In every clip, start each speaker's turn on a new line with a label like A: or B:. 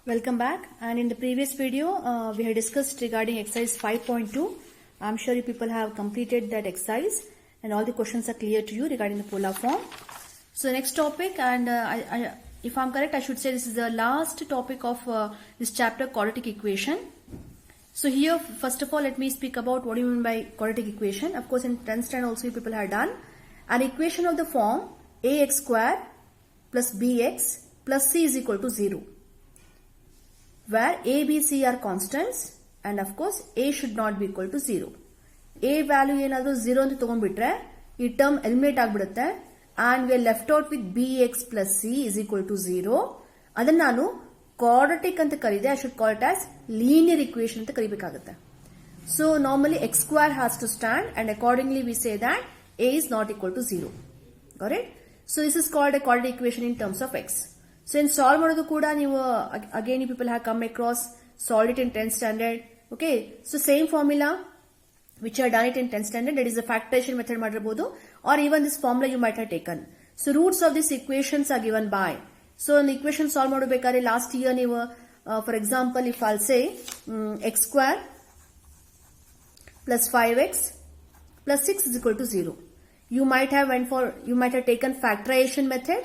A: Welcome back, and in the previous video we had discussed regarding exercise 5.2. I'm sure you people have completed that exercise and all the questions are clear to you regarding the polar form. So next topic, and if I'm correct I should say this is the last topic of this chapter, quadratic equation. So here first of all let me speak about what do you mean by quadratic equation. Of course in 10th standard also you people have done an equation of the form ax square plus bx plus c is equal to 0. Where a, b, c are constants and of course a should not be equal to 0. A value ಏನಾದರೂ 0 ಅಂತ ತಗೊಂಡ್ಬಿಟ್ರೆ ಈ term eliminate ಆಗಿಬಿಡುತ್ತೆ and we are left out with bx plus c is equal to 0. ಅದನ್ನ ನಾನು quadratic ಅಂತ ಕರೀದೆ. I should call it as linear equation ಅಂತ ಕರಿಬೇಕಾಗುತ್ತೆ. So normally x square has to stand and accordingly we say that a is not equal to 0. Got it? So this is called a quadratic equation in terms of x. So in solve ಮಾಡೋದು ಕೂಡ ನೀವು again you people have come across solved it in 10th standard. Okay, so same formula which you have done it in 10th standard, that is the factorization method ಮಾಡಿರಬಹುದು, or even this formula you might have taken. So roots of these equations are given by. So in the equation solve ಮಾಡಬೇಕಾದ್ರೆ last year ನೀವು for example if I'll say x square plus 5x plus 6 is equal to 0. You might have taken factorization method,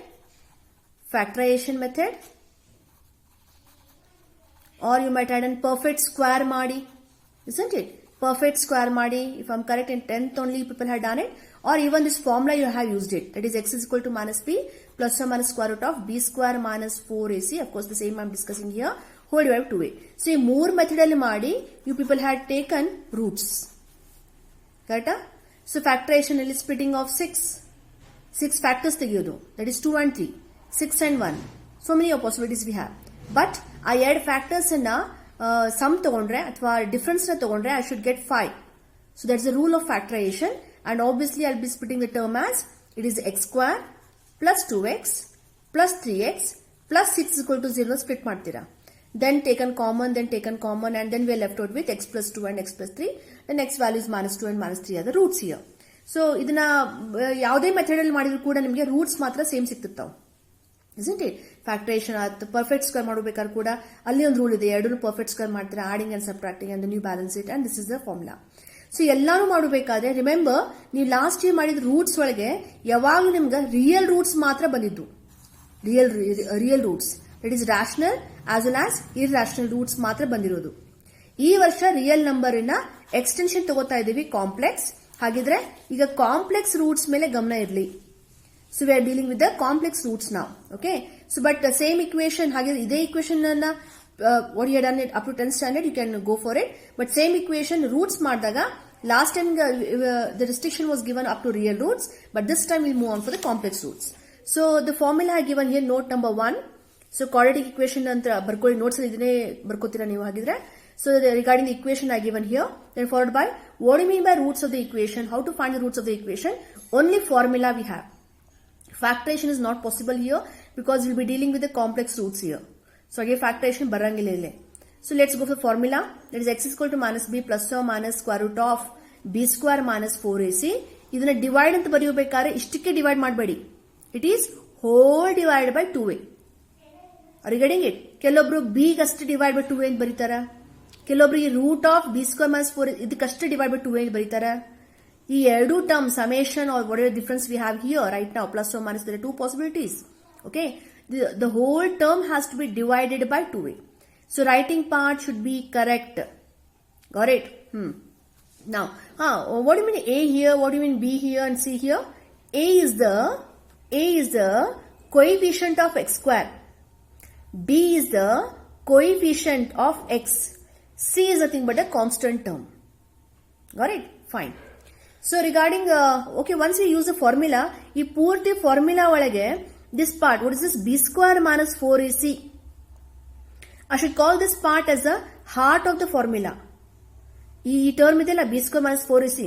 A: or you might add a perfect square ಮಾಡಿ, isn't it? Perfect square ಮಾಡಿ, if I'm correct in 10th only people have done it, or even this formula you have used it, that is x is equal to minus b plus or minus square root of b square minus 4ac, of course the same I'm discussing here, whole divided by 2a. So ಈ ಮೂರು method ಅಲ್ಲಿ ಮಾಡಿ you people had taken roots, correct? So factorization ಅಲ್ಲಿ splitting of 6 factors ತೆಗೆಯೋದು, that is 2 and 3, 6 and 1. So many possibilities we have. But I add factors in sum ತಗೊಂಡ್ರೆ ಅಥವಾ difference ನ ತಗೊಂಡ್ರೆ I should get 5. So that's the rule of factorization, and obviously I'll be splitting the term as it is x square plus 2x plus 3x plus 6 is equal to 0 split ಮಾಡ್ತೀರಾ. Then taken common, and then we are left out with x plus 2 and x plus 3. The next value is minus 2 and minus 3 are the roots here. So ಇದನ್ನ ಯಾವುದೇ method ಅಲ್ಲಿ ಮಾಡಿದ್ರು ಕೂಡ ನಿಮಗೆ roots ಮಾತ್ರ same ಸಿಗ್ತಿರ್ತಾವೆ, isn't it? Factorization at perfect square ಮಾಡಬೇಕಾದ್ರೆ ಕೂಡ ಅಲ್ಲಿ ಒಂದು ರೂಲ್ ಇದೆ, ಎರಡೂ perfect square ಮಾಡ್ತೀರಾ, adding and subtracting, and then you balance it, and this is the formula. So ಎಲ್ಲಾನು ಮಾಡಬೇಕಾದ್ರೆ ರಿಮೆಂಬರ್ ನೀವು ಲಾಸ್ಟ್ ಇಯರ್ ಮಾಡಿದ ರೂಟ್ಸ್ ಒಳಗೆ ಯಾವಾಗಲೂ ನಿಮ್ಗೆ ರಿಯಲ್ ರೂಟ್ಸ್ ಮಾತ್ರ ಬಂದಿದ್ದು, real roots, that is rational as well as irrational roots ಮಾತ್ರ ಬಂದಿರೋದು. ಈ ವರ್ಷ ರಿಯಲ್ ನಂಬರ್ ಇನ ಎಕ್ಸ್ಟೆನ್ಷನ್ ತಗೋತಾ ಇದೀವಿ ಕಾಂಪ್ಲೆಕ್ಸ್. ಹಾಗಿದ್ರೆ ಈಗ ಕಾಂಪ್ಲೆಕ್ಸ್ ರೂಟ್ಸ್ ಮೇಲೆ ಗಮನ ಇರಲಿ. So we are dealing with the complex roots now. Okay. So but the same equation, ide equation what you had done it up to 10th standard, you can go for it. But same equation roots ಮಾಡಿದಾಗ last time the restriction was given up to real roots, but this time we'll move on for the complex roots. So the formula I given here, note number 1. So quadratic equation ಅಂತ ಬರ್ಕೊಳ್ಳಿ, notes ಅಲ್ಲಿ ಇದನ್ನೇ ಬರ್ಕೋತೀರಾ ನೀವು ಹಾಗಿದ್ರೆ. So regarding the equation I given here, then followed by what do you mean by roots of the equation, how to find the roots of the equation. Only formula we have. Factorization is not possible here because we'll be dealing with the complex roots here. So again factorization barangile ille. So let's go for formula, that is x is equal to minus b plus or minus square root of b square minus 4ac. ಇದನ್ನ divide ಅಂತ ಬರೆಯಬೇಕಾದ್ರೆ ಇಷ್ಟಕ್ಕೆ divide ಮಾಡಬೇಡಿ, it is whole divide by 2a. Are you getting it? ಕೆಲವೊಬ್ರು b ಗಷ್ಟೇ divide by 2a ಅಂತ ಬರೀತಾರ, ಕೆಲವೊಬ್ರು ಈ root of b square minus 4 ಇದಕ್ಕಷ್ಟೇ ಡಿವೈಡ್ ಬೈ 2a ಅಂತ ಬರೀತಾರ. ಈ ಎರಡು term summation or whatever difference we have here right now, plus or minus, there are two possibilities. Okay, the whole term has to be divided by 2a. So writing part should be correct. Got it? Now what do you mean a here, what do you mean b here and c here? A is the coefficient of x square, b is the coefficient of x, c is nothing but a constant term. Got it? Fine. So regarding okay, once we use the formula, ಈ ಪೂರ್ತಿ formula ಒಳಗೆ this part, what is this, b square minus 4ac, I should call this part as the heart of the formula. ಈ term ಇದೆಲ್ಲ b square minus 4ac,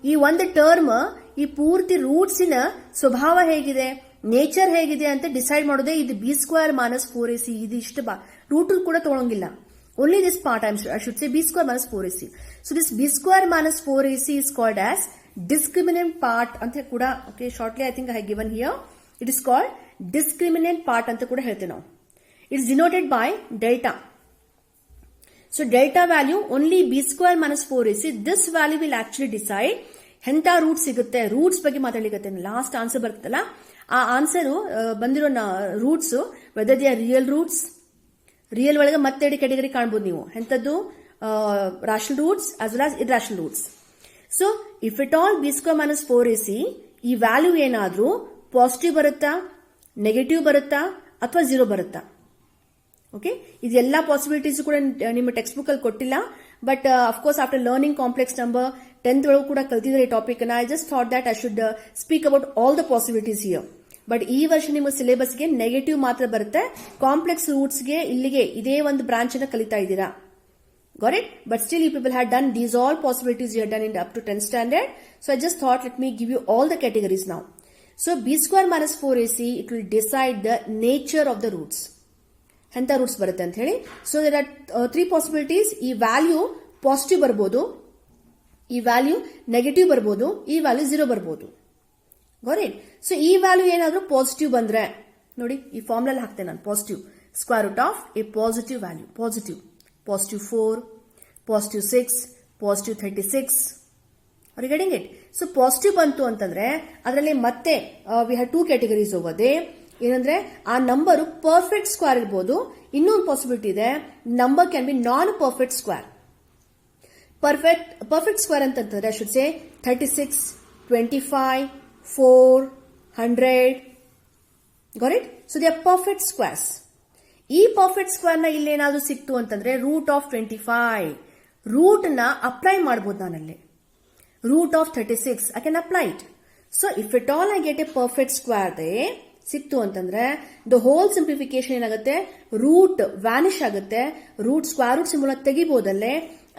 A: ಈ ಒಂದು term ಈ ಪೂರ್ತಿ roots ಇನ ಸ್ವಭಾವ ಹೇಗಿದೆ, ನೇಚರ್ ಹೇಗಿದೆ ಅಂತ ಡಿಸೈಡ್ ಮಾಡೋದೇ ಇದು b square minus 4ac. ಇದು ಇಷ್ಟು ರೂಟ್ ಕೂಡ ತಗೊಳಂಗಿಲ್ಲ, only this part I should say b square minus 4ac. So this b square minus 4ac is called as discriminant part anta kuda. Okay, shortly I think I have given here, it is called discriminant part anta kuda ಹೇಳ್ತೇವೆ ನಾವು. It's denoted by delta. So delta value only b square minus 4ac. This value will actually decide ಎಂತ root ಸಿಗುತ್ತೆ. Roots ಬಗ್ಗೆ ಮಾತಾಡ್ಲಿಕ್ಕೆ last answer ಬರ್ತಲ್ಲ, ಆ answer ಬಂದಿರೋ roots whether they are real roots, real ಒಳಗೆ ಮತ್ತೆ ಕ್ಯಾಟಗರಿ ಕಾಣಬಹುದು ನೀವು. ಎಂತದ್ದು rational roots as well as irrational roots. So if at all B square minus 4ac ಈ ವ್ಯಾಲ್ಯೂ ಏನಾದ್ರೂ ಪಾಸಿಟಿವ್ ಬರುತ್ತಾ, ನೆಗೆಟಿವ್ ಬರುತ್ತಾ ಅಥವಾ 0 ಬರುತ್ತಾ? ಓಕೆ, ಇದೆಲ್ಲ ಪಾಸಿಬಿಲಿಟೀಸ್ ಕೂಡ ನಿಮ್ಮ ಟೆಕ್ಸ್ಟ್ ಬುಕ್ ಅಲ್ಲಿ ಕೊಟ್ಟಿಲ್ಲ. But of course after learning complex number 10th ಒಳಗೂ ಕೂಡ ಕಲ್ತಿದ್ರೆ ಈ ಟಾಪಿಕ್ ಅನ್ನ. I just thought that I should speak about all the possibilities here. But ಈ ವರ್ಷ ನಿಮ್ಮ ಸಿಲೆಬಸ್ಗೆ ನೆಗೆಟಿವ್ ಮಾತ್ರ ಬರುತ್ತೆ. ಕಾಂಪ್ಲೆಕ್ಸ್ ರೂಟ್ಸ್ಗೆ ಇಲ್ಲಿಗೆ ಇದೇ ಒಂದು ಬ್ರಾಂಚ್ ಅನ್ನ ಕಲಿತಾ ಇದ್ದೀರಾ. Got it? But still you people had done these all possibilities you done in up to 10th standard. So I just thought let me give you all the categories now. So b square minus 4ac it will decide the nature of the roots. ಎಂತ roots ಬರುತ್ತೆ ಅಂತ ಹೇಳಿ. So there are 3 possibilities. ಈ value positive ಬರ್ಬೋದು, ಈ value negative ಬರ್ಬೋದು, ಈ value 0 ಬರ್ಬೋದು. Got it? ಸೊ ಈ ವ್ಯಾಲ್ಯೂ ಏನಾದ್ರೂ ಪಾಸಿಟಿವ್ ಬಂದ್ರೆ ನೋಡಿ, ಈ ಫಾರ್ಮುಲಾ ಹಾಕ್ತೇನೆ ನಾನು. Positive square root of a positive value, positive 4, positive 6, positive 36. Are you getting it? So positive ಬಂತು ಅಂತಂದ್ರೆ ಅದರಲ್ಲಿ ಮತ್ತೆ ವಿ ಹ್ಯಾವ್ 2 ಕ್ಯಾಟಗರೀಸ್ ಹೋಗೋದೇ. ಏನಂದ್ರೆ ಆ ನಂಬರ್ ಪರ್ಫೆಕ್ಟ್ ಸ್ಕ್ವೇರ್ ಇರ್ಬೋದು. ಇನ್ನೊಂದು ಪಾಸಿಬಿಲಿಟಿ ಇದೆ, number can be non perfect square. Perfect square ಅಂತಂದ್ರೆ I should say 36, 25, 4, 100. Got it? So they are perfect squares. ಈ ಪರ್ಫೆಕ್ಟ್ ಸ್ಕ್ವೇರ್ ನ ಇಲ್ಲೇನಾದ್ರೂ ಸಿಕ್ತು ಅಂತಂದ್ರೆ ರೂಟ್ ಆಫ್ 25 ರೂಟ್ ನ ಅಪ್ಲೈ ಮಾಡಬಹುದು ನಾನಲ್ಲಿ. Root of 36 I can apply it. So if at all I get a perfect square ಸಿಕ್ತು ಅಂತಂದ್ರೆ ದ ಹೋಲ್ ಸಿಂಪ್ಲಿಫಿಕೇಶನ್ ಏನಾಗುತ್ತೆ, ರೂಟ್ ವ್ಯಾನಿಶ್ ಆಗುತ್ತೆ, ರೂಟ್ ಸ್ಕ್ವೇರ್ ರೂಟ್ ಸಿಂಬಲ್ ತೆಗಿಬಹುದಲ್ಲೇ,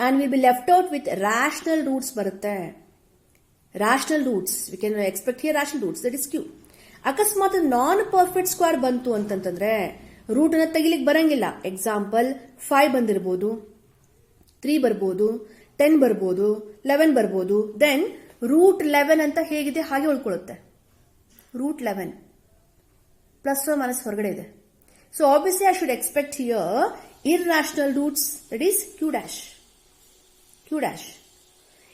A: and will be left out with rational roots ಬರುತ್ತೆ. Rational roots we can expect here rational roots, that is Q. ಅಕಸ್ಮಾತ್ non perfect square ಬಂತು ಅಂತಂದ್ರೆ root ಅನ್ನ ತೆಗಿಲಿಕ್ಕೆ ಬರಂಗಿಲ್ಲ. ಎಕ್ಸಾಂಪಲ್ 5 ಬಂದಿರಬಹುದು, 3 ಬರ್ಬೋದು, 10 ಬರ್ಬೋದು, 11 ಬರ್ಬೋದು. ದೆನ್ ರೂಟ್ 11 ಅಂತ ಹೇಗಿದೆ ಹಾಗೆ ಉಳ್ಕೊಳ್ಳುತ್ತೆ. ರೂಟ್ 11 ಪ್ಲಸ್ or ಮೈನಸ್ ಹೊರಗಡೆ ಇದೆ. So obviously I should expect here irrational roots, that is Q dash.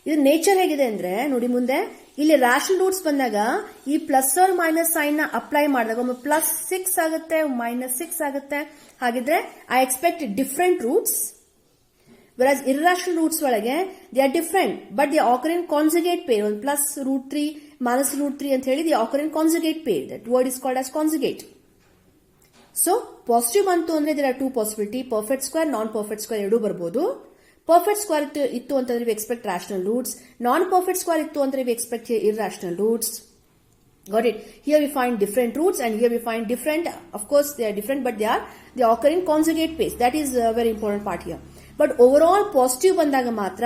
A: ಇದು ನೇಚರ್ ಹೇಗಿದೆ ಅಂದ್ರೆ ನೋಡಿ, ಮುಂದೆ ಇಲ್ಲಿ ರಾಷನಲ್ ರೂಟ್ಸ್ ಬಂದಾಗ ಈ ಪ್ಲಸ್ or ಮೈನಸ್ ಸೈನ್ ನ ಅಪ್ಲೈ ಮಾಡಿದಾಗ ಒಮ್ಮೆ +6 ಆಗುತ್ತೆ, -6 ಆಗುತ್ತೆ. ಹಾಗಿದ್ರೆ I expect different roots. whereas irrational roots ಒಳಗೆ they are different but they occur in conjugate pair. ಒಂದು +√3 -√3 ಅಂತ ಹೇಳಿ they occur in conjugate pair. that word is called as conjugate. so positive ಬಂತು ಅಂದ್ರೆ there are 2 possibility, perfect square, non perfect square ಎರಡೂ ಬರ್ಬೋದು. Perfect square ಇತ್ತು ಅಂತಂದ್ರೆ we expect rational roots. non perfect square ಇತ್ತು ಅಂದ್ರೆ we expect irrational roots. got it? Here we find different roots and here we find different. Of course they are different but they occur in conjugate pair. that is a very important part here. But over all positive ಬಂದಾಗ ಮಾತ್ರ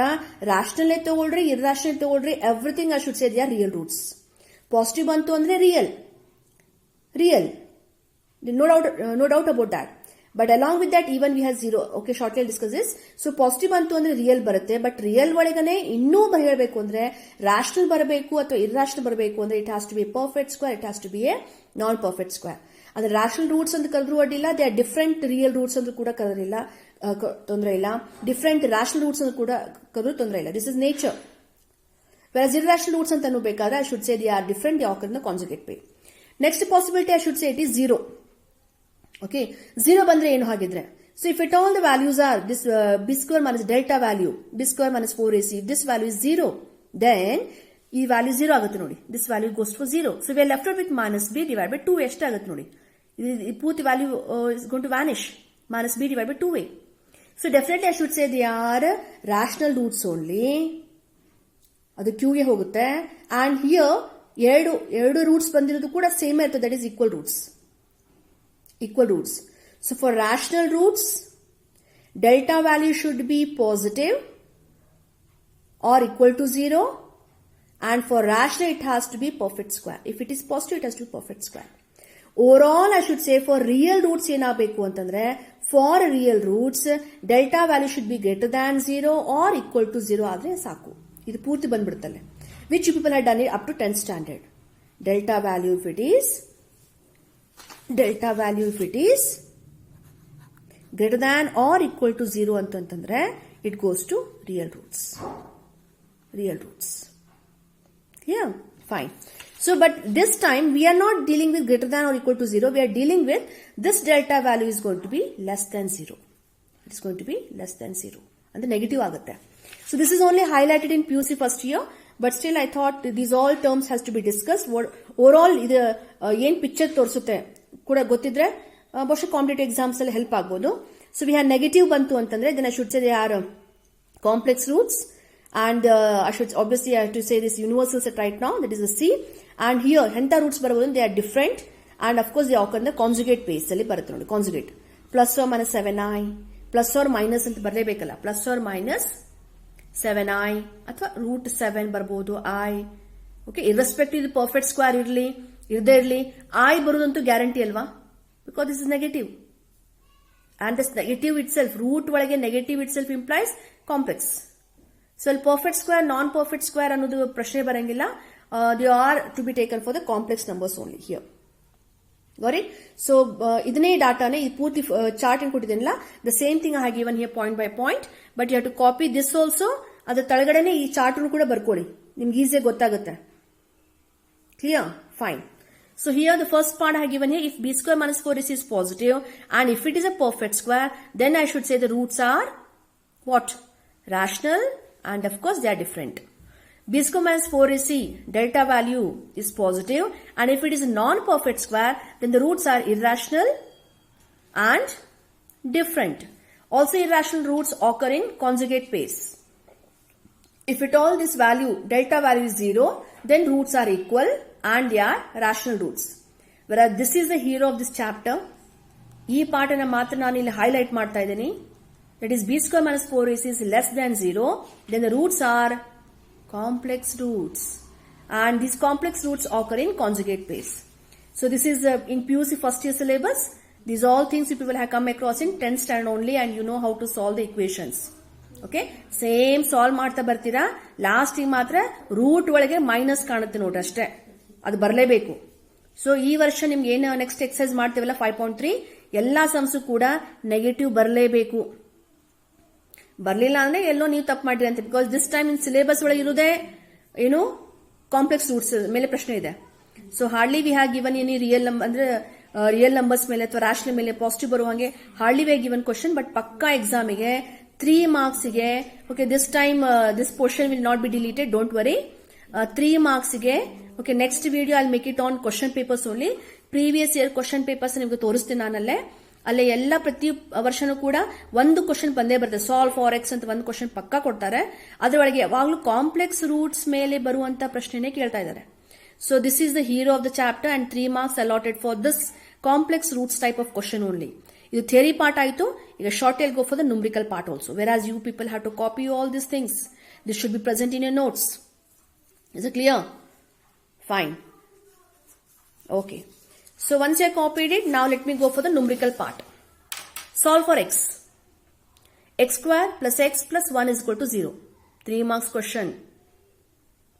A: rational ತಗೊಳ್ರಿ, irrational ತಗೊಳ್ರಿ, everything I should say they are real roots. Positive ಬಂತು ಅಂದ್ರೆ real, no doubt about that. But along with that even we have 0. Okay, shortly I discuss this. So positive ಬಂತು ಅಂದ್ರೆ real ಬರುತ್ತೆ. But real ಒಳಗನೆ ಇನ್ನೂ ಹೇಳಬೇಕು ಅಂದ್ರೆ rational ಬರಬೇಕು ಅಥವಾ ಇರ್ರಾಷನಲ್ ಬರಬೇಕು ಅಂದ್ರೆ it has to be perfect square, it has to be a non perfect square. ಅಂದ್ರೆ ರಾಷನಲ್ ರೂಟ್ಸ್ ಅಂತ ಕರೆದ್ರೂ ಅಡ್ಡಿಲ್ಲ, they are different real roots ಅಂತ ಕೂಡ ಕರೆದಿಲ್ಲ, ತೊಂದರೆ ಇಲ್ಲ. ಡಿಫರೆಂಟ್ ರಾಷನಲ್ ರೂಟ್ಸ್ ಅಂತ ಕೂಡ ಕರೆದ್ರೂ ತೊಂದರೆ ಇಲ್ಲ. This is nature. Versus irrational roots ಅಂತ ಬೇಕಾದ್ರೆ I should say they are different, they occur in the conjugate pair. Next possibility I should say it is 0. Okay, 0 ಬಂದ್ರೆ ಏನು ಹಾಗಿದ್ರೆ? So if at all the values are this b square minus delta value, b square minus 4ac, if this value is 0, then ಈ value 0 ಆಗುತ್ತೆ ನೋಡಿ. This value goes to 0. So we are left with -b divided by 2 ಎಷ್ಟಾಗುತ್ತೆ ನೋಡಿ. ಈ ಪೂರ್ತಿ value is going to vanish. -b divided by 2a. So definitely I should say they are rational roots only. ಅದು ಕ್ಯೂಗೆ ಹೋಗುತ್ತೆ. And here ಎರಡು roots ಬಂದಿರೋದು ಕೂಡ same ಇರ್ತದೆ, that is equal roots. So for rational roots delta value should be positive or equal to 0, and for rational it has to be perfect square. If it is positive it has to be perfect square. Overall I should say for real roots ಏನಾಗಬೇಕು ಅಂತಂದ್ರೆ for real roots delta value should be greater than 0 or equal to 0 ಆದ್ರೆ ಸಾಕು. ಇದು ಪೂರ್ತಿ ಬಂದ್ಬಿಡುತ್ತಲ್ಲ, which you people have done it up to 10th standard. delta value if it is greater than or equal to 0 ಅಂತಂದ್ರೆ it goes to real roots. Real roots. Yeah, fine. So, but this time we are not dealing with greater than or equal to 0. We are dealing with this delta value is going to be less than 0. It is going to be less than 0. And the negative agutte. So, this is only highlighted in PUC first year. But still I thought these all terms has to be discussed. Overall, ಇದು ಏನ್ picture ತೋರಿಸುತ್ತೆ ಕೂಡ ಗೊತ್ತಿದ್ರೆ ಬಹುಶಃ competitive exams ಅಲ್ಲಿ help ಆಗ್ಬೋದು. So we have negative ಬಂತು ಅಂತಂದ್ರೆ then I should say they are complex roots and I should obviously I have to say this universal set right now, that is the C, and here henta roots barbodu, they are different, and of course they occur in the conjugate base alli barutte ನೋಡಿ conjugate plus or minus 7i plus or minus ಅಂತ ಬರಲೇಬೇಕಲ್ಲ plus or minus 7i ಅಥವಾ root 7 ಬರಬಹುದು i. okay, irrespective ಇದು perfect square ಇರಲಿ ಇರದೇ ಇರಲಿ i ಬರುವುದಂತೂ guarantee ಅಲ್ವಾ, because this is negative and this negative itself root ಒಳಗೆ negative itself implies complex. So, perfect square, non-perfect square ಅನ್ನೋದು ಪ್ರಶ್ನೆ ಬರಂಗಿಲ್ಲ. They are to be taken for the complex numbers only here. Got it? So, ಇದನ್ನೇ ಡಾಟಾನೇ ಈ ಪೂರ್ತಿ chart ಏನು ಕೊಟ್ಟಿದ್ದೀನಲ್ಲ, the same thing I have given here point by point, but you have to copy this also. ಅದರ ತಳಗಡೆನೆ ಈ chart ಕೂಡ ಬರ್ಕೊಳ್ಳಿ, ನಿಮ್ಗೆ ಈಸಿಯಾಗಿ ಗೊತ್ತಾಗುತ್ತೆ. Clear? Fine. So, here the first part I have given here, if b square minus 4ac is positive and if it is a perfect square, then I should say the roots are what? Rational. And of course they are different. B square minus 4ac delta value is positive, and if it is a non-perfect square, then the roots are irrational and different. Also irrational roots occur in conjugate base. If at all this value, delta value is 0, then roots are equal and they are rational roots. Whereas this is the hero of this chapter. ಈ ಪಾಠನ ಮಾತ್ರ ನಾನು ಇಲ್ಲಿ highlight ಮಾಡ್ತಾ ಇದ್ದೀನಿ. That is b square minus 4ac is less than 0, then the roots are complex roots, and these complex roots occur in conjugate base. So this is in PUC first year syllabus. These all things you people have come across in 10th standard only, and you know how to solve the equations. Okay, same solve ಮಾಡ್ತಾ ಬರ್ತೀರಾ, last ಗೆ ಮಾತ್ರ root ಒಳಗೆ minus ಕಾಣುತ್ತೆ ನೋಡ್ರಿ ಅಷ್ಟೇ, ಅದು ಬರಲೇಬೇಕು. ಸೊ ಈ ವರ್ಷ ನಿಮ್ಗೆ ಏನು ನೆಕ್ಸ್ಟ್ ಎಕ್ಸರ್ಸೈಸ್ ಮಾಡ್ತೀವಲ್ಲ 5.3 ಎಲ್ಲಾ ಸಮ್ಸ್ ಕೂಡ ನೆಗೆಟಿವ್ ಬರಲೇಬೇಕು. ಬರ್ಲಿಲ್ಲ ಅಂದ್ರೆ ಎಲ್ಲೋ ನೀವು ತಪ್ಪು ಮಾಡಿರಿ ಅಂತ, because this time in syllabus ಒಳಗೆ ಇರುವುದೇ ಏನು ಕಾಂಪ್ಲೆಕ್ಸ್ ರೂಟ್ಸ್ ಮೇಲೆ ಪ್ರಶ್ನೆ ಇದೆ. So hardly we have given any real ಅಂದ್ರೆ ರಿಯಲ್ ನಂಬರ್ಸ್ ಮೇಲೆ ಅಥವಾ ರಾಶನಲ್ ಮೇಲೆ ಪಾಸಿಟಿವ್ ಬರುವಂಗೆ hardly we given question, but ಪಕ್ಕಾ ಎಕ್ಸಾಮಿಗೆ 3 ಮಾರ್ಕ್ಸ್ಗೆ okay this time this portion will not be deleted, don't worry. 3 ಮಾರ್ಕ್ಸ್ಗೆ okay next video I make it on question papers only. Previous year question papers ನಿಮ್ಗೆ ತೋರಿಸ್ತೀನಿ ನಾನಲ್ಲೇ. ಅಲ್ಲೇ ಎಲ್ಲ ಪ್ರತಿ ವರ್ಷನೂ ಕೂಡ ಒಂದು ಕ್ವಶನ್ ಬಂದೇ ಬರುತ್ತೆ. ಸಾಲ್ವ್ ಫಾರ್ ಎಕ್ಸ್ ಅಂತ ಒಂದು ಕ್ವಶನ್ ಪಕ್ಕಾ ಕೊಡ್ತಾರೆ. ಅದರೊಳಗೆ ಯಾವಾಗಲೂ ಕಾಂಪ್ಲೆಕ್ಸ್ ರೂಟ್ಸ್ ಮೇಲೆ ಬರುವಂತ ಪ್ರಶ್ನೆನೇ ಕೇಳ್ತಾ ಇದ್ದಾರೆ. So this is the hero of the chapter and 3 marks allotted for this complex roots type of question only. ಇದು ಥಿಯರಿ ಪಾರ್ಟ್ ಆಯಿತು. ಈಗ shortly go for the numerical part also, whereas you people have to copy all this things. This should be present in your notes. Is it clear? Fine. Okay. So once you have copied it, now let me go for the numerical part. Solve for x. X square plus x plus 1 is equal to 0. 3 marks question.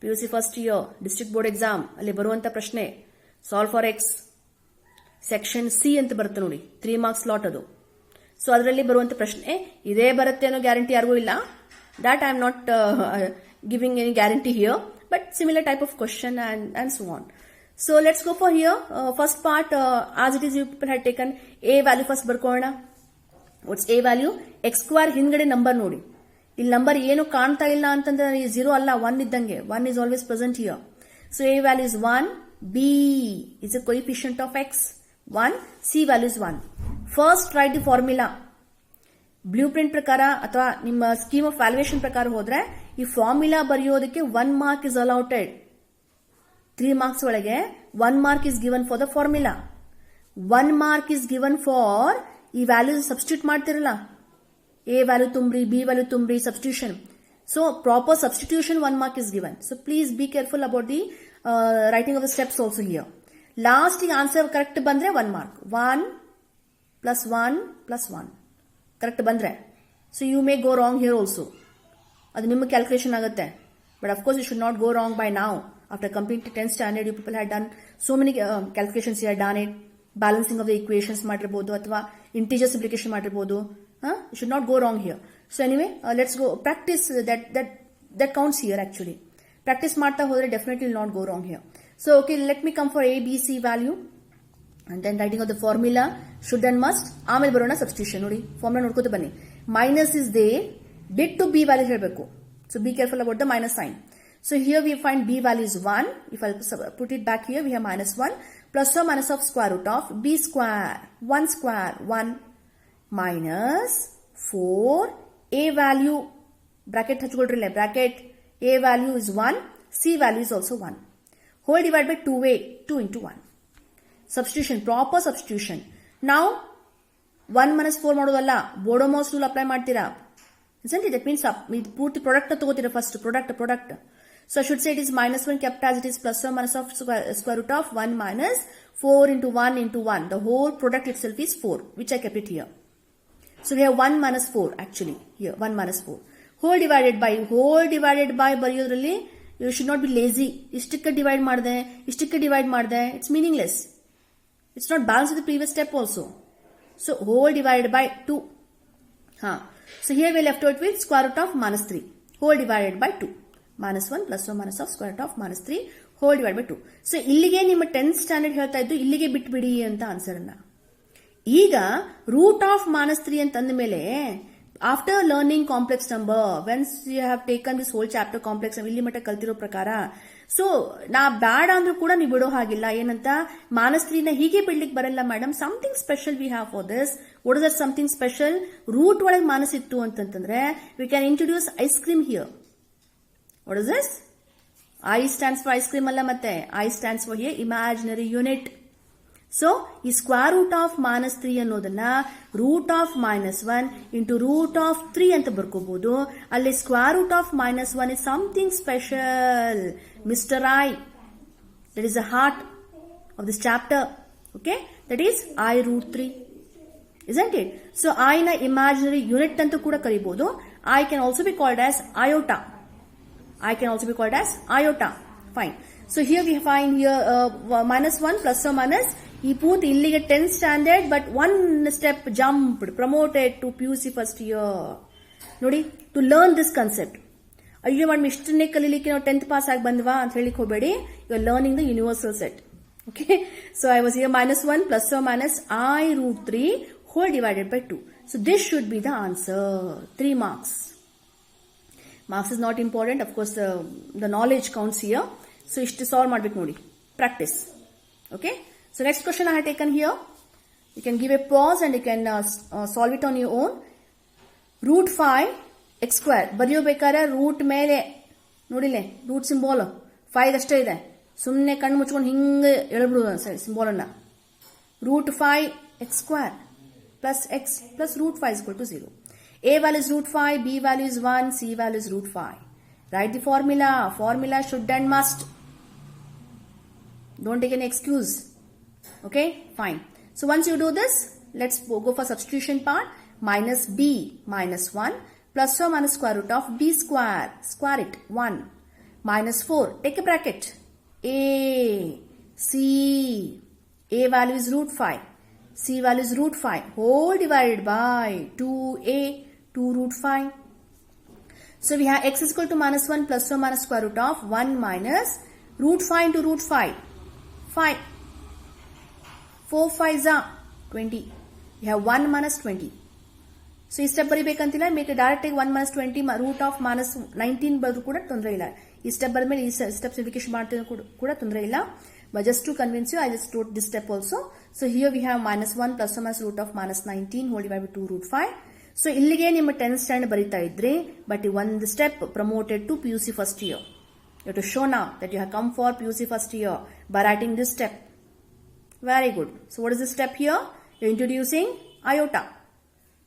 A: PUC first year, district board exam. ಅಲ್ಲಿ ಬರುವಂತ ಪ್ರಶ್ನೆ. Solve for x. Section C ಅಂತ ಬರುತ್ತೆ ನೋಡಿ. 3 marks slot ಅದು. So ಅದರಲ್ಲಿ ಬರುವಂತ ಪ್ರಶ್ನೆ ಇದೇ ಬರುತ್ತೆ ಅನ್ನೋ ಗ್ಯಾರಂಟಿ ಯಾರಿಗೂ ಇಲ್ಲ. That I am not giving any guarantee here, but similar type of question and so on. So let's go for here. First part, as it is, you people had taken a value first ಬರ್ಕೋಣ. What's a value? x square ಹಿಂದ್ಗಡೆ number ನೋಡಿ. ಇಲ್ಲಿ number ಏನು ಕಾಣ್ತಾ ಇಲ್ಲ ಅಂತಂದ್ರೆ 0 ಅಲ್ಲ, 1 ಇದ್ದಂಗೆ. 1 is always present here. So a value is 1, b is a coefficient of x, 1, c value is 1. First write the formula. Blue print ಪ್ರಕಾರ ಅಥವಾ ನಿಮ್ಮ ಸ್ಕೀಮ್ ಆಫ್ ವ್ಯಾಲ್ಯೂಯೇಷನ್ ಪ್ರಕಾರ ಹೋದ್ರೆ ಈ ಫಾರ್ಮುಲಾ ಬರೆಯೋದಕ್ಕೆ 1 ಮಾರ್ಕ್ ಇಸ್ ಅಲೌಟೆಡ್. 3 ಮಾರ್ಕ್ಸ್ ಒಳಗೆ 1 mark is given for the formula. 1 mark is given for ಈ value substitute ಮಾಡ್ತಿರಲ್ಲ, ಎ ವ್ಯಾಲ್ಯೂ ತುಂಬ್ರಿ, ಬಿ ವ್ಯಾಲ್ಯೂ ತುಂಬ್ರಿ, substitution. So proper substitution 1 mark is given. So please be careful about the writing of the steps also here. Last answer correct ಬಂದ್ರೆ 1 mark. 1 + 1 + 1 correct ಬಂದ್ರೆ. So you may go wrong here also. ಅದು ನಿಮ್ಮ calculation ಆಗುತ್ತೆ. But of course you should not go wrong by now. After completing 10th standard, you people had done so many calculations. You had done it. Balancing of the equations ಮಾಡಿರ್ಬೋದು ಅಥವಾ integer simplification ಮಾಡಿರ್ಬೋದು. You should not go wrong here. So anyway let's go practice that counts here actually. Practice ಮಾಡ್ತಾ ಹೋದ್ರೆ definitely will not go wrong here. So okay, let me come for A, B, C value and then writing of the formula should and must. ಆಮೇಲೆ ಬರೋಣ substitution. ನೋಡಿ formula ನೋಡ್ಕೋತ ಬನ್ನಿ. Minus is there, did to B value ಹೇಳಬೇಕು. So be careful about the minus sign. So here we find B value is 1. If I put it back here, we have minus 1 plus or minus of square root of B square 1 square 1 minus 4 A value bracket ಹಚ್ಕೊಳ್ರಿಲ್ಲ bracket A value is 1, C value is also 1. Whole divided by 2A, 2 into 1. Substitution, proper substitution. Now 1 minus 4 ಮಾಡೋದಲ್ಲ, Bodomos rule apply ಮಾಡ್ತೀರಾ. Isn't it? That means ಪೂರ್ತಿ product ತಗೋತೀರಾ first product. So I should say it is minus 1 kept as it is plus or minus of square root of 1 minus 4 into 1 into 1. The whole product itself is 4, which I kept it here. So we have 1 minus 4 actually here, 1 minus 4. Whole divided by ಬರೆಯೋದ್ರಲ್ಲಿ you should not be lazy. ಇಷ್ಟಕ್ಕೆ divide ಮಾಡಿದೆ, it's meaningless. It's not balanced with the previous step also. So whole divided by 2. So here we left out with square root of minus 3. Whole divided by 2. Minus 1 plus or minus of square root of minus 3. Whole divided by 2. So ಇಲ್ಲಿಗೆ ನಿಮ್ಮ 10th standard ಹೇಳ್ತಾ ಇದ್ದು ಇಲ್ಲಿಗೆ ಬಿಟ್ಬಿಡಿ ಅಂತ answer ಅನ್ನ. ಈಗ root of minus 3 ಅಂತಂದ ಮೇಲೆ after learning complex number, once you have taken this whole chapter complex number, ಇಲ್ಲಿ ಮಟ್ಟ ಕಲ್ತಿರೋ ಪ್ರಕಾರ, ಸೊ ನಾ ಬ್ಯಾಡ ಅಂದ್ರೂ ಕೂಡ ನೀವು ಬಿಡೋ ಹಾಗಿಲ್ಲ. ಏನಂತ minus 3 ನ ಹೀಗೆ ಬಿಡ್ಲಿಕ್ಕೆ ಬರಲ್ಲ madam, something special we have for this. What is that something special? Root ಒಳಗೆ ಮಾನಸ್ ಇತ್ತು ಅಂತಂದ್ರೆ we can introduce ice cream here. What is this? I stands for ice cream ಅಲ್ಲ, ಮತ್ತೆ I stands for here imaginary unit. So ಈ square root of minus 3 ಅನ್ನೋದನ್ನ root of minus 1 into root of 3 ಅಂತ ಬರ್ಕೋಬಹುದು. ಅಲ್ಲಿ square root of minus 1 is something special. Mister I, that is the heart of this chapter. Okay, that is I root 3. isn't it? So I ನ imaginary unit ಅಂತ ಕೂಡ ಕರೀಬಹುದು. I can also be called as iota. Fine. So here we find here minus 1 plus or minus. ಈ ಪೂರ್ತಿ ಇಲ್ಲಿಗೆ 10th standard, but 1 step jump promoted to PUC first year. ನೋಡಿ, to learn this concept. ಅಯ್ಯೋ madam ಇಷ್ಟನ್ನೇ ಕಲೀಲಿಕ್ಕೆ ನಾವು 10th pass ಆಗಿ ಬಂದ್ವಾ ಅಂತ ಹೇಳಿಕ್ ಹೋಗಬೇಡಿ. You are learning the universal set. Okay, so I was here minus 1 plus or minus I root 3 whole divided by 2. So this should be the answer. 3 marks. Marks is not important. Of course, the knowledge counts here. So ishtu solve ಮಾಡಬೇಕು ನೋಡಿ. Practice. Okay. So next question I have taken here. You can give a pause and you can solve it on your own. Root 5 x square. ಬರೆಯಬೇಕಾದ್ರೆ root ಮೇಲೆ ನೋಡಿಲೆ root symbol 5 ಅಷ್ಟೇ ಇದೆ. ಸುಮ್ಮನೆ ಕಣ್ಣು ಮುಚ್ಕೊಂಡು ಹಿಂಗೆ ಎಳಬಿಡುದು ಸಿಂಬಲ್ ಅನ್ನ. Root 5 x square plus x plus root 5 is equal to 0. A value is root 5, B value is 1, C value is root 5. Write the formula. Formula should and must. Don't take any excuse. Okay, fine. So once you do this, let's go for substitution part. Minus B minus 1 plus or minus square root of B square. Square it. 1. Minus 4. Take a bracket. A. C. A value is root 5. C value is root 5. Whole divided by 2A. 2 root 5. So we have x is equal to minus 1 plus or minus square root of 1 minus root 5 into root 5. 5. 4 5s are 20. You have 1 minus 20. So ಈ step ಬರೀಬೇಕಂತಿಲ್ಲ, ಮೇಕೆ direct ಆಗಿ 1 minus 20 root of minus 19 ಬರೆದು ಕೂಡ ತೊಂದರೆ ಇಲ್ಲ. ಈ step ಬರೆದ್ಮೇಲೆ ಈ step simplification ಮಾಡ್ತಿರೋ ಕೂಡ ತೊಂದರೆ ಇಲ್ಲ. But just to convince you, I just wrote this step also. So here we have minus 1 plus or minus root of minus 19 whole divided by 2 root 5. So ಇಲ್ಲಿಗೆ ನಿಮ್ಮ 10th ಸ್ಟ್ಯಾಂಡರ್ಡ್ ಬರೀತಾ ಇದ್ರಿ, but ಒಂದು step promoted to PUC first year. You have to show now that you have come for PUC first year by writing this step. Very good. So what is the step here? You are introducing iota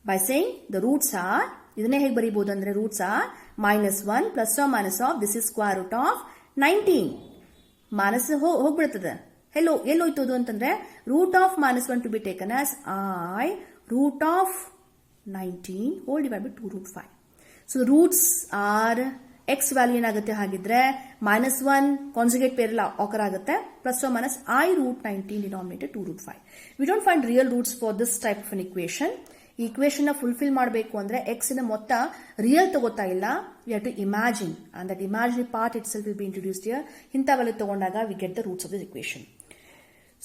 A: by saying the roots are, ಇದನ್ನೇ ಹೇಗೆ ಬರೀಬಹುದು ಅಂದ್ರೆ roots are minus 1 plus or minus of this is square root of 19. Minus ಹೋಗ್ಬಿಡ್ತದೆ. ಎಲ್ಲೋಯ್ತು ಅದು ಅಂತಂದ್ರೆ root of minus 1 to be taken as I root of 19 whole divided by 2 root 5. So the roots are x value ಏನಾಗುತ್ತೆ ಹಾಗಿದ್ರೆ -1 conjugate peer ಆಕರ್ ಆಗುತ್ತೆ plus or minus I root 19 denominator 2 root 5. We don't find real roots for this type of an equation. ಈ equation ನ fulfil ಮಾಡಬೇಕು ಅಂದ್ರೆ x ನ ಮೊತ್ತ real ತಗೋತಾ ಇಲ್ಲ, we have to imagine and that imaginary part itself will be introduced here. ಇಂಥ value ತಗೊಂಡಾಗ we get the roots of this equation.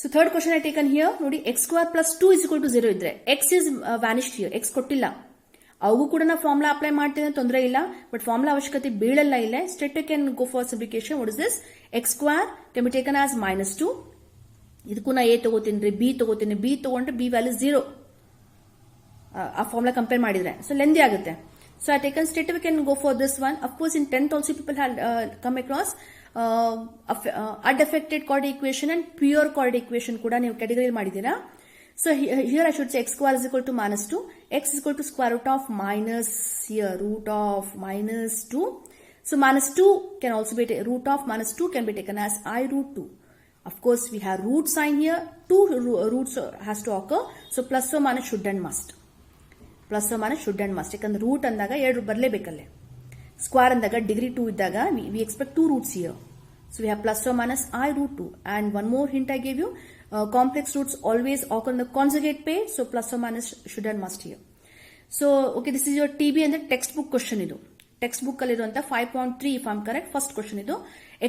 A: So third question I taken here ನೋಡಿ, x square plus 2 is equal to 0 ಇದ್ರೆ x is vanished here, x ಕೊಟ್ಟಿಲ್ಲ, ಅವು ಕೂಡ ನಾವು formula apply ಮಾಡ್ತೇನೆ ತೊಂದರೆ ಇಲ್ಲ, ಬಟ್ ಫಾರ್ಮುಲಾ ಅವಶ್ಯಕತೆ ಬೀಳಲ್ಲ ಇಲ್ಲ. Straight can go for simplification. What is this? x square can be taken as -2. ಇದಕ್ಕೂ ನಾ a ತಗೋತೀನಿ, b ತಗೋತೀನಿ, b ತಗೊಂಡ್ರೆ b ವ್ಯಾಲ್ಯೂ 0 ಆ ಫಾರ್ಮುಲಾ ಕಂಪೇರ್ ಮಾಡಿದ್ರೆ, ಸೊ ಲೆಂದಿ ಆಗುತ್ತೆ. So I taken straight we can go for this one. Of course in 10th also people have come across unaffected quadratic equation and pure quadratic equation ಕೂಡ ನೀವು category ಮಾಡಿದ್ದೀರಾ. So here I should say x square is equal to -2, x is equal to square root of minus here root of -2. So -2 can also be root of -2 can be taken as I root 2. Of course we have root sign here, two roots has to occur, so plus or minus should and must. Plus or minus should and must. ಯಾಕಂದ್ರೆ root ಅಂದಾಗ ಎರಡು ಬರಲೇಬೇಕಲ್ಲೇ. Square ಅಂದಾಗ degree 2 ಇದ್ದಾಗ we expect two roots here. So we have plus or minus I root 2. And one more hint I gave you, complex roots always occur in the conjugate pair, so plus or minus should and must here. So okay, this is your TB and the textbook question idu. Textbook alliruanta 5.3 if I am correct. First question idu,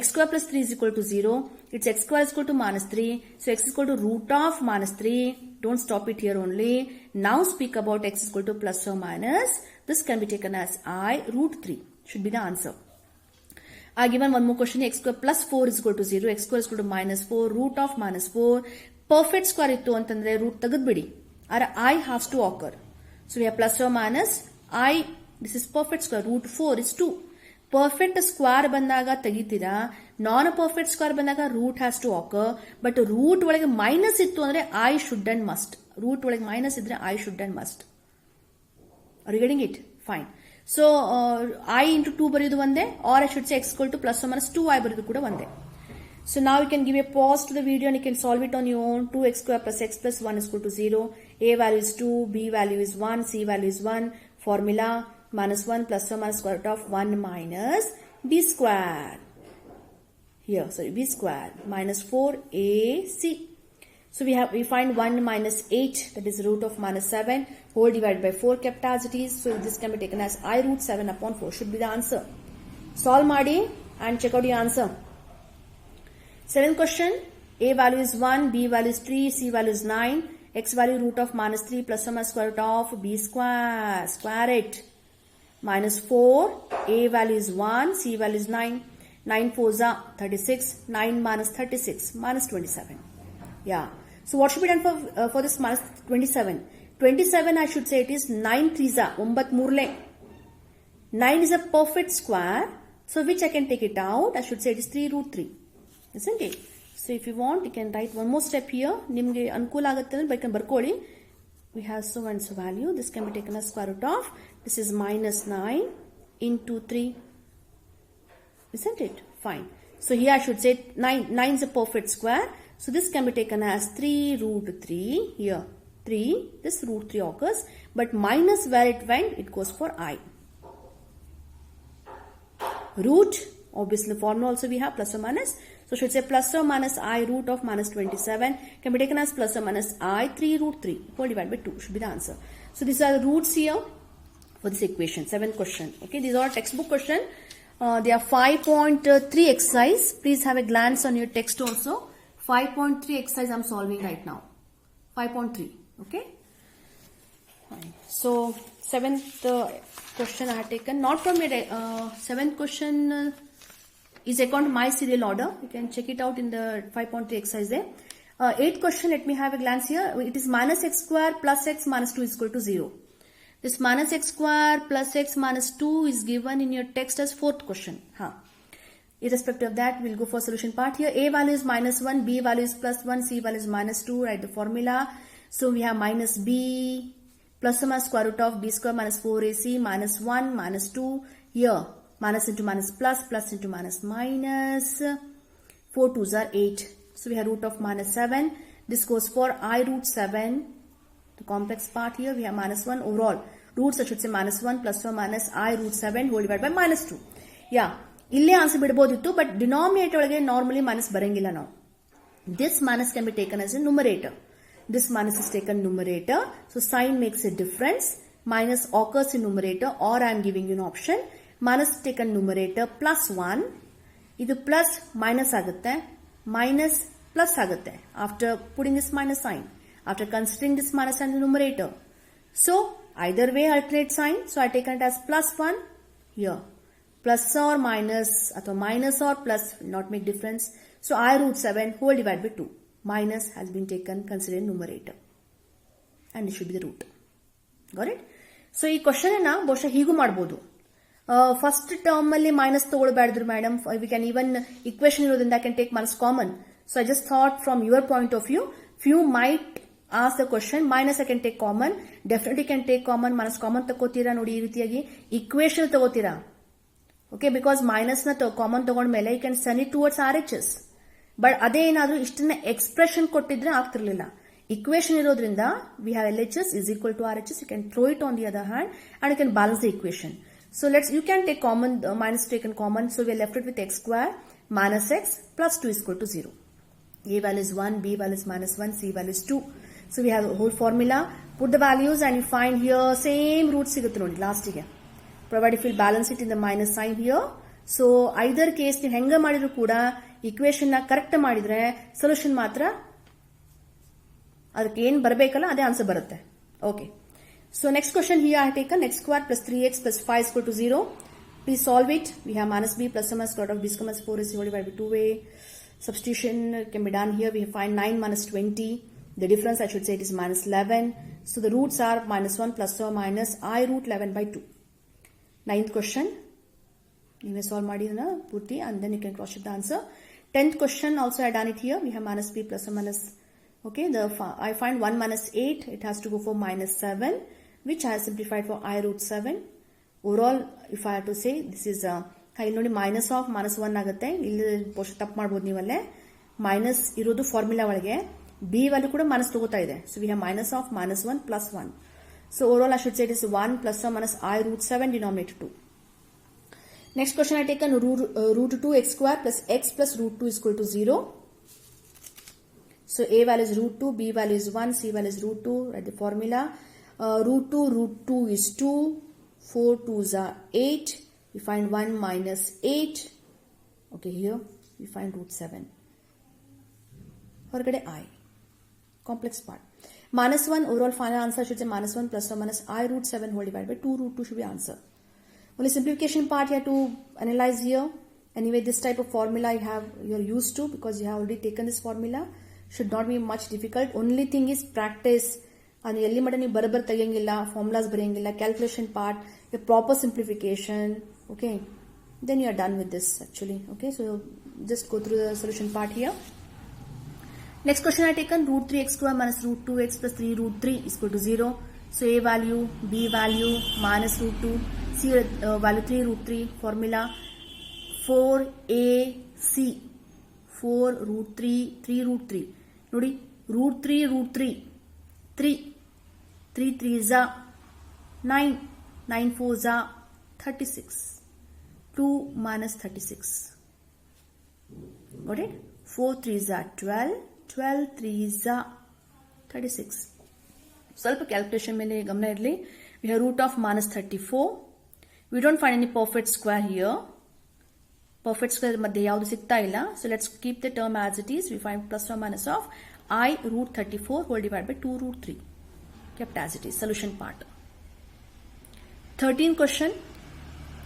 A: x square plus 3 is equal to 0. It's x square is equal to -3. So x is equal to root of -3. Don't stop it here only. Now speak about x is equal to plus or minus. This can be taken as I root 3. Should be the answer. I given one more question, x square plus 4 is equal to 0, x square is equal to -4, root of -4. Perfect square ittu antandre root tagidbidi. Ara I has to occur. So we have plus or minus I, this is perfect square, root 4 is 2. Perfect square bandaga tagitira, non perfect square bandaga root has to occur, but root ಒಳಗೆ minus ittu andre I should and must. Root ಒಳಗೆ minus idre I should and must. Are you getting it? Fine. So I into 2 ಬರೆಯೋದು ಒಂದೇ, or I should say x equal to plus or minus 2i ಬರೆಯೋದು ಕೂಡ ಒಂದೇ. So now you can give a pause to the video and you can solve it on your own. 2x square plus x plus 1 is equal to 0. A value is 2, b value is 1, c value is 1. Formula -1 plus or minus square root of 1 minus b square. Here, sorry, b square minus 4ac. So we find 1 minus 8, that is root of -7, whole divided by 4 kept as it is. So this can be taken as I root 7 upon 4 should be the answer. Solve madi and check out your answer. 7th question, a value is 1, b value is 3, c value is 9, x value root of -3 plus or minus square root of b square, square it. -4, a value is 1, c value is 9, 9 4s are 36, 9 minus 36, minus 27. Yeah. So what should be done for this minus 27? 27 I should say it is 9 3s are 9 3le. 9 is a perfect square, so which I can take it out. I should say it is 3 root 3. Isn't it? So if you want, you can write one more step here. Nimge anukool agutte andre can barkoli. We have so and so value. This can be taken as square root of. This is -9 into 3. Isn't it? Fine. So here I should say 9 is a perfect square. So this can be taken as 3 root 3 here. 3, this root 3 occurs, but minus where it went, it goes for I. Root, obviously the formula also we have plus or minus. So should say plus or minus I root of -27 can be taken as plus or minus I 3 root 3 whole divided by 2 should be the answer. So these are the roots here for this equation. 7th question. Okay, these are textbook question. They are 5.3 exercise. Please have a glance on your text also. 5.3 exercise I'm solving right now. 5.3. Okay. Fine. So 7th question I had taken not from your 7th question is according to my serial order. You can check it out in the 5.3 exercise there. 8th question, let me have a glance here. It is minus x square plus x minus 2 is equal to 0. This minus x square plus x minus 2 is given in your text as 4th question. Irrespective of that, we'll go for solution part here. A value is -1, b value is +1, c value is -2. Write the formula. So we have minus b plus or minus square root of b square minus 4ac minus 1 minus 2. Here minus into minus plus, plus into minus minus. 4 2s are 8. So we have root of -7. This goes for I root 7. The complex part here we have -1 overall. Roots I should say -1 plus or minus I root 7 whole divided by -2. ಯಾ ಇಲ್ಲೇ answer ಬಿಡಬಹುದಿತ್ತು, but denominator ಒಳಗೆ normally minus ಬರಂಗಿಲ್ಲ ನಾವು. This minus can be taken as a numerator. This minus is taken numerator. So sign makes a difference. Minus occurs in numerator, or I am giving you an option. Minus taken numerator plus 1. Idu plus minus agutte. Minus plus agutte. After putting this minus sign. After considering this minus and the numerator. So either way alternate sign. So I taken it as plus 1 here. Plus or minus, or minus or plus will not make difference. So I root 7 whole divided by 2. Minus has been taken considering numerator. And it should be the root. Got it? So ಈ question ಅನ್ನ ಬಹುಶಃ ಹೀಗೂ ಮಾಡಬಹುದು. First term ಅಲ್ಲಿ minus ತಗೊಳ್ಬಾರ್ದು madam. We can even equation ಇರೋದ್ರಿಂದ I can take minus common. So I just thought from your point of view, few might as the question minus I can take common. Definitely can take common. Minus common ತಗೋತೀರಾ ನೋಡಿ, ಈ ರೀತಿಯಾಗಿ equation ತಗೋತೀರಾ. Okay, because minus ನ common ತಗೊಂಡ್ಮೇಲೆ you can send it towards RHS. But ಅದೇ ಏನಾದ್ರೂ ಇಷ್ಟನ್ನ expression ಕೊಟ್ಟಿದ್ರೆ ಆಗ್ತಿರ್ಲಿಲ್ಲ. ಇಕ್ವೇಶನ್ ಇರೋದ್ರಿಂದ we have LHS is equal to RHS. You can throw it on the other hand and you can balance the equation. So you can take common, minus taken common. So we are left with x square minus x plus 2 is equal to 0. A value is 1, B value is minus 1, C value is 2. So we have a whole formula. Put the values and you find here same root sigutte nodi last ಗೆ. Provided if you balance it in the minus sign here. So either case ನೀವು ಹೆಂಗ ಮಾಡಿದ್ರು ಕೂಡ equation ನ correct ಮಾಡಿದ್ರೆ solution ಮಾತ್ರ ಅದಕ್ಕೆ ಏನ್ ಬರಬೇಕಲ್ಲ ಅದೇ ಆನ್ಸರ್ ಬರುತ್ತೆ. Okay, so next question here I taken x square plus 3x plus 5 is equal to 0. Please solve it. We have minus b plus or minus square root of b square minus 4 is divided by 2a. Substitution can be done here. We find 9 minus 20. The difference I should say it is minus 11. So the roots are minus 1 plus or minus I root 11 by 2. Ninth question. You may solve madidana purti and then you can cross check the answer. 10th question also I done it here. We have minus b plus or minus. Okay, I find 1 minus 8. It has to go for minus 7, which I have simplified for I root 7. Overall, if I have to say, this is ಇಲ್ಲಿ ನೋಡಿ minus of minus 1 ಆಗುತ್ತೆ. ಇಲ್ಲಿ ಬಹುಶಃ ತಪ್ಪು ಮಾಡಬಹುದು ನೀವಲ್ಲೇ. Minus ಇರೋದು formula ಒಳಗೆ, b value ಕೂಡ ಮೈನಸ್ ತಗೋತಾ ಇದೆ. So we have minus of minus 1 plus 1. So overall I should say it is 1 plus or minus I root 7 denominator 2. Next question I taken root 2 x square plus x plus root 2 is equal to 0. So a value is root 2, b value is 1, c value is root 2. Write the formula. Root 2 is 2. 4 2s are 8. We find 1 minus 8. Okay, here we find root 7. Horgade I. Complex part. Minus 1, overall final answer should say minus 1 plus or minus I root 7 whole divided by 2 root 2 should be answer. Only simplification part you have to analyze here. Anyway, this type of formula you're used to because you have already taken this formula. Should not be much difficult. Only thing is practice. And ಎಲ್ಲಿ ಮಟ್ಟ ನೀವು ಬರಬರ್ ತೆಗಿಯಂಗಿಲ್ಲ, formulas ಬರೆಯಂಗಿಲ್ಲ, calculation part, the proper simplification. Okay, then you are done with this actually. Okay, so just go through the solution part here. Next question I taken root 3x square minus root 2x plus 3 root 3 is equal to 0. So a value, b value minus root 2, c value 3 root 3 formula 4ac 4 root 3 3 root 3 ನೋಡಿ root 3 root 3 3 3 3s are 9 9 4s are 36 2 minus 36. Got it? 4 3s are 12 12 3s are 36. ಸ್ವಲ್ಪ calculation ಮೇಲೆ ಗಮನ ಇರಲಿ. We have root of minus 34. We don't find any perfect square here. Perfect square ಮಧ್ಯೆ ಯಾವುದು ಸಿಗ್ತಾ ಇಲ್ಲ. So let's keep the term as it is. We find plus or minus of I root 34 whole divided by 2 root 3. Kept as it is. Solution part. 13th question.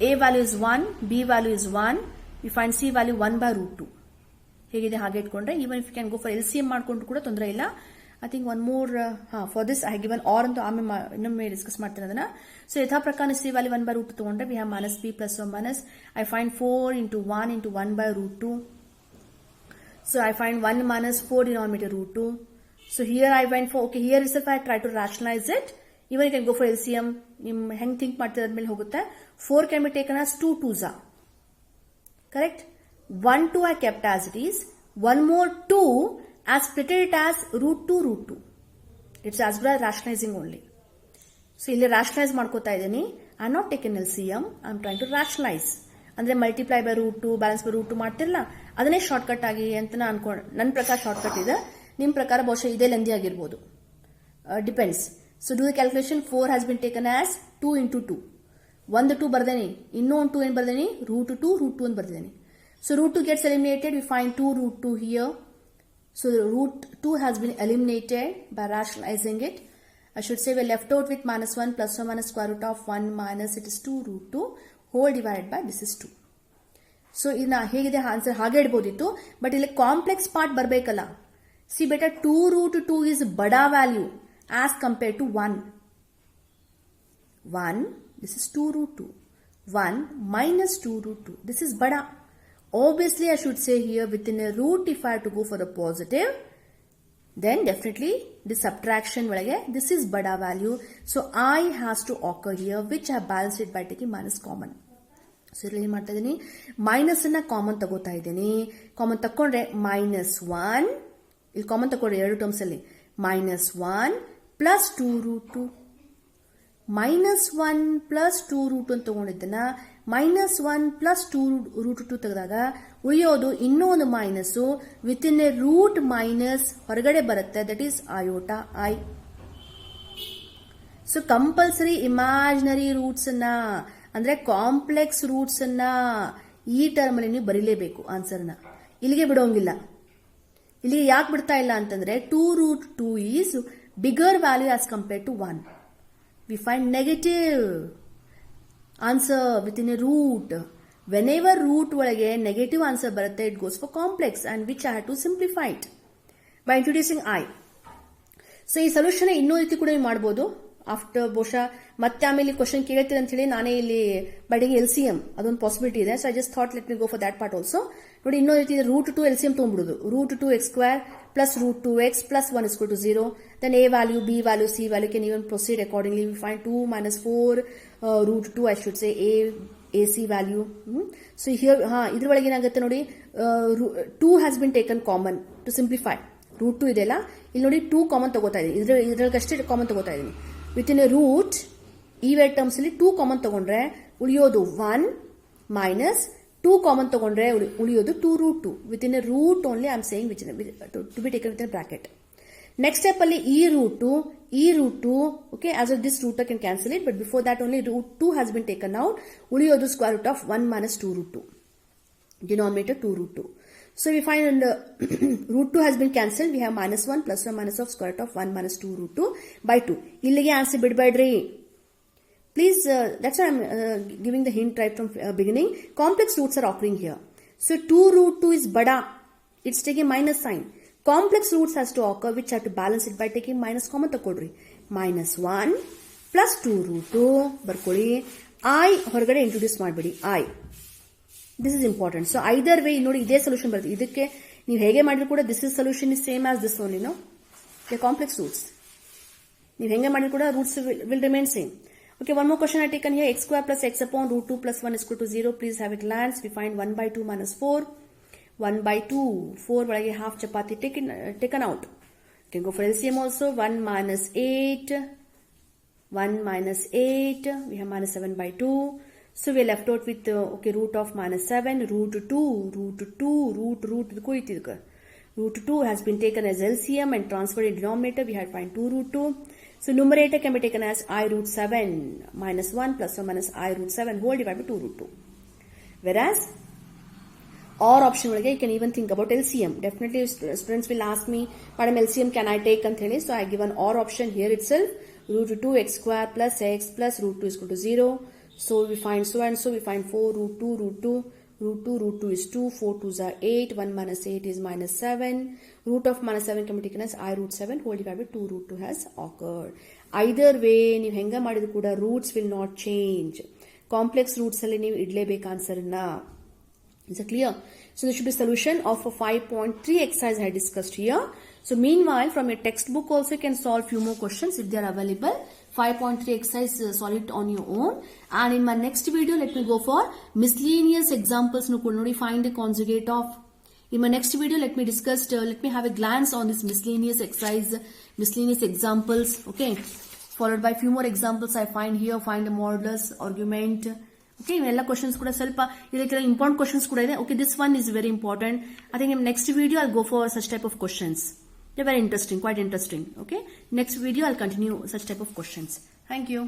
A: A value is 1. B value is 1. We find C value 1 by root 2. ಹೇಗಿದೆ ಹಾಗೆ ಇಟ್ಕೊಂಡ್ರೆ even if you can go for LCM ಮಾಡ್ಕೊಂಡು ಕೂಡ ತೊಂದರೆ ಇಲ್ಲ. I think one more for this I have given or ಅಂತ ಆಮೇಲೆ ಇನ್ನೊಮ್ಮೆ ಡಿಸ್ಕಸ್ ಮಾಡ್ತೀನಿ ಅದನ್ನ. ಸೊ ಯಥಾ ಪ್ರಕಾರ C value 1 by root 2 ತಗೊಂಡ್ರೆ we have minus b plus or minus. I find 4 into 1 into 1 by root 2. So I find 1 minus 4 denominator root 2. So here I went for, okay, here itself I try to rationalize it. Even you can go for LCM. ನಿಮ್ ಹೆಂಗ್ think ಮಾಡ್ತಿದ್ರೆ ಅದ್ಮೇಲೆ ಹೋಗುತ್ತೆ. 4 can be taken as 2 2s are. Correct? 1 2 I kept as it is. One more 2 I split it as root 2 root 2. It's as good as rationalizing only. So ಇಲ್ಲಿ rationalize ಮಾಡ್ಕೋತಾ ಇದ್ದೀನಿ. I am not taking LCM. I am trying to rationalize. ಅಂದ್ರೆ multiply by root 2 balance by root 2 ಮಾಡ್ತಿರಲ್ಲ, ಅದನ್ನೇ shortcut ಆಗಿ ಅಂತ ನನ್ನ ಪ್ರಕಾರ ಶಾರ್ಟ್ಕಟ್ ಇದೆ. ನಿಮ್ಮ ಪ್ರಕಾರ ಬಹುಶಃ ಇದೇ ಲೆಂದಿ ಆಗಿರ್ಬೋದು, depends. So do the calculation. 4 has been taken as 2 into 2. ಒಂದು 2 ಬರ್ದೇನಿ, ಇನ್ನೂ ಒಂದು 2 ಏನು ಬರ್ದೇನಿ, ರೂಟ್ 2 ಅಂತ ಬರ್ದೇನಿ. So root 2 gets eliminated, we find 2 root 2 here. So the root 2 has been eliminated by rationalizing it. I should say we're left out with minus 1 plus or minus square root of 1 minus it is 2 root 2 whole divided by this is 2. So ಇದನ್ನ ಹೇಗಿದೆ answer ಹಾಗೆ ಇಡಬಹುದಿತ್ತು, but ಇಲ್ಲಿ complex part ಬರಬೇಕಲ್ಲ. See better 2 root 2 is ಬಡಾ value as compare to 1. This is 2 root 2. 1 minus 2 root 2. This is bada. Obviously, I should say here within a root, if I have to go for the positive, then definitely the subtraction, this is bada value. So, I has to occur here, which I balanced it by taking minus common. So, ಇಲ್ಲಿ ಮಾಡ್ತಾ ಇದ್ದೀನಿ, minus ಅನ್ನ common ತಗೋತಾ ಇದ್ದೀನಿ. Common ತಕೊಂಡ್ರೆ minus 1, ಇಲ್ಲಿ common ತಕೊಂಡ್ರೆ ಎರಡು ಟರ್ಮ್ಸ್ ಅಲ್ಲಿ minus 1 plus 2 root 2. Minus 1 plus 2 root 1 ತಗೊಂಡಿದ್ದನ್ನ ಮೈನಸ್ 1 ಪ್ಲಸ್ 2 ರೂಟ್ 2 ತೆಗೆದಾಗ ಉಳಿಯೋದು ಇನ್ನೂ ಒಂದು minus within a root minus ಹೊರಗಡೆ ಬರುತ್ತೆ, that is iota I. So compulsory imaginary roots ಅನ್ನ ಅಂದ್ರೆ ಕಾಂಪ್ಲೆಕ್ಸ್ ರೂಟ್ಸ್ ಅನ್ನ ಈ ಟರ್ಮ್ ಅಲ್ಲಿ ನೀವು ಬರೀಲೇಬೇಕು ಆನ್ಸರ್ನ. ಇಲ್ಲಿಗೆ ಬಿಡೋಂಗಿಲ್ಲ. ಇಲ್ಲಿಗೆ ಯಾಕೆ ಬಿಡ್ತಾ ಇಲ್ಲ ಅಂತಂದ್ರೆ 2 root 2 is bigger value as compare to 1. We find negative answer within a root. Whenever root ಒಳಗೆ negative answer ಬರುತ್ತೆ, it goes for complex, and which I had to simplify it by introducing I. So ಈ solution ಇನ್ನೂ ರೀತಿ ಕೂಡ ಮಾಡಬಹುದು. After ಬಹುಶಃ ಮತ್ತೆ ಆಮೇಲೆ ಕ್ವಶನ್ ಕೇಳ್ತೀರಿ ಅಂತ ಹೇಳಿ ನಾನೇ ಇಲ್ಲಿ ಬಡಿಗೆ LCM ಅದೊಂದು ಪಾಸಿಬಿಲಿಟಿ ಇದೆ. So I just thought let me go for that part also. ನೋಡಿ ಇನ್ನೂ ರೀತಿ ರೂಟ್ 2 LCM ತಗೊಂಡ್ಬಿಡುದು. Root 2 x square plus root 2x plus 1 is equal to 0. Then a value, b value, c value can even proceed accordingly. We find 2 minus 4 root 2, I should say ac value. So here ಇದ್ರ ಒಳಗೆ ಏನಾಗುತ್ತೆ ನೋಡಿ, 2 has been taken common to simplify. Root 2 ಇದೆಲ್ಲ ಇಲ್ಲಿ ನೋಡಿ 2 common ತಗೋತಾ ಇದೀನಿ, ಇದ್ರೊಳಗಷ್ಟೇ common ತಗೋತಾ ಇದೀನಿ. ವಿತ್ ಇನ್ ಎ ರೂಟ್ ಈ ವೇರ್ ಟರ್ಮ್ಸ್ ಅಲ್ಲಿ 2 ಕಾಮನ್ ತಗೊಂಡ್ರೆ ಉಳಿಯೋದು 1 ಮೈನಸ್ 2 ಕಾಮನ್ ತಗೊಂಡ್ರೆ ಉಳಿಯೋದು 2 root 2. Within a root only I am saying which to be taken within bracket. Next step ಅಲ್ಲಿ ಈ root 2 okay, as of this root can cancel it, but before that only root 2 has been taken out. ಉಳಿಯೋದು square root of 1 minus 2 root 2. Denominator 2 root 2. So we find root 2 has been cancelled. We have minus 1 plus 1 minus of square root of 1 minus 2 root 2 by 2. Illige answer bidbadri. Please, that's why I'm giving the hint right from beginning. Complex roots are occurring here. So 2 root 2 is bada. It's taking minus sign. Complex roots has to occur, which have to balance it by taking minus common takodri. Minus 1 plus 2 root 2 barkoli. I ಹೊರಗಡೆ introduce ಮಾಡಬೇಡಿ. I. This is important. So either way, ನೋಡಿ ಇದೇ solution ಬರುತ್ತೆ. ಇದಕ್ಕೆ ನೀವು ಹೇಗೆ ಮಾಡಿದ್ರು ಕೂಡ this is solution is same as this only, no? The complex roots. ನೀವು ಹೇಗೆ ಮಾಡಿದ್ರು ಕೂಡ roots will remain same. Okay, one more question I taken here. X square plus x upon root 2 plus 1 is equal to 0. Please have a glance. We find 1 by 2 minus 4. 1 by 2. 4 ಒಳಗೆ half chapati taken out. You can go for LCM also. 1 minus 8. 1 minus 8. We have minus 7 by 2. So we are left out with root of minus 7, root 2, root root 2 has been taken as LCM and transferred in denominator. We had find 2 root 2. So numerator can be taken as I root 7 minus 1 plus or minus I root 7 whole divided by 2 root 2. Whereas or option you can even think about LCM. Definitely students will ask me, Madam LCM can I take? So I give an or option here itself. Root 2 x square plus x plus root 2 is equal to 0. So we find so and so, we find 4 root 2 root 2, root 2 is 2, 4 2s are 8, 1 minus 8 is minus 7, root of minus 7 can be taken as I root 7 whole divided by 2 root 2 has occurred. Either way, ನೀವು ಹೆಂಗ ಮಾಡಿದ್ರು ಕೂಡ roots will not change. Complex roots ಅಲ್ಲಿ ನೀವು ಇಡ್ಲೇಬೇಕು answer ನ. Is it clear? So this should be solution of a 5.3 exercise I discussed here. So meanwhile, from your textbook also you can solve few more questions if they are available. 5.3 exercise, solve it on your own. And in my next video, let me go for miscellaneous examples. Find the conjugate of. In my next video, let me discuss, let me have a glance on this miscellaneous exercise, miscellaneous examples. Okay. Followed by few more examples I find here. Find the modulus, argument, okay, ಇವೆಲ್ಲ questions ಕೂಡ ಸ್ವಲ್ಪ ಇದಕ್ಕೆಲ್ಲ important questions ಕೂಡ ಇದೆ. Okay, this one is very important. I think next video I'll go for such type of questions. They very interesting, quite interesting. Okay, next video I'll continue such type of questions. Thank you.